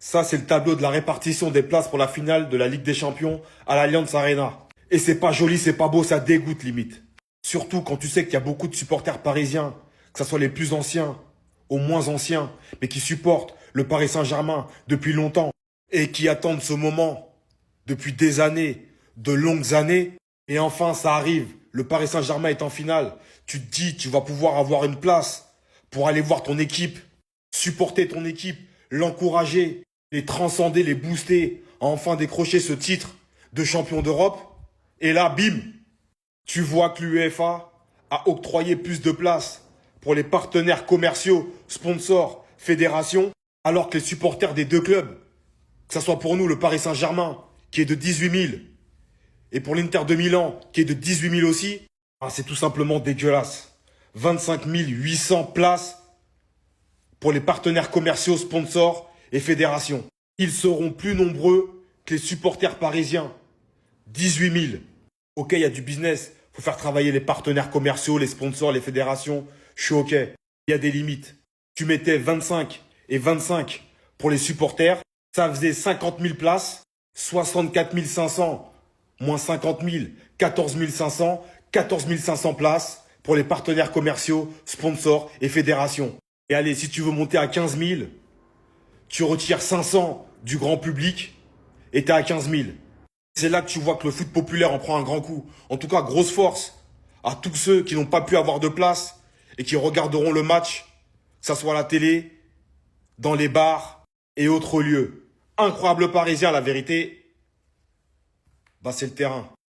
Ça, c'est le tableau de la répartition des places pour la finale de la Ligue des Champions à l'Allianz Arena. Et c'est pas joli, c'est pas beau, ça dégoûte limite. Surtout quand tu sais qu'il y a beaucoup de supporters parisiens, que ce soit les plus anciens aux moins anciens, mais qui supportent le Paris Saint-Germain depuis longtemps et qui attendent ce moment depuis des années, de longues années. Et enfin, ça arrive, le Paris Saint-Germain est en finale. Tu te dis, tu vas pouvoir avoir une place pour aller voir ton équipe, supporter ton équipe, l'encourager, les transcender, les booster, à enfin décrocher ce titre de champion d'Europe. Et là, bim, tu vois que l'UEFA a octroyé plus de places pour les partenaires commerciaux, sponsors, fédérations, alors que les supporters des deux clubs, que ce soit pour nous le Paris Saint-Germain, qui est de 18 000, et pour l'Inter de Milan, qui est de 18 000 aussi, c'est tout simplement dégueulasse. 25 800 places pour les partenaires commerciaux, sponsors et fédérations. Ils seront plus nombreux que les supporters parisiens. 18 000. Ok, il y a du business. Faut faire travailler les partenaires commerciaux, les sponsors, les fédérations. Je suis ok. Il y a des limites. Tu mettais 25 et 25 pour les supporters. Ça faisait 50 000 places. 64 500 moins 50 000. 14 500. 14 500 places pour les partenaires commerciaux, sponsors et fédérations. Et allez, si tu veux monter à 15 000, tu retires 500 du grand public et t'es à 15 000. C'est là que tu vois que le foot populaire en prend un grand coup. En tout cas, grosse force à tous ceux qui n'ont pas pu avoir de place et qui regarderont le match, que ça soit à la télé, dans les bars et autres lieux. Incroyable Parisien, la vérité, c'est le terrain.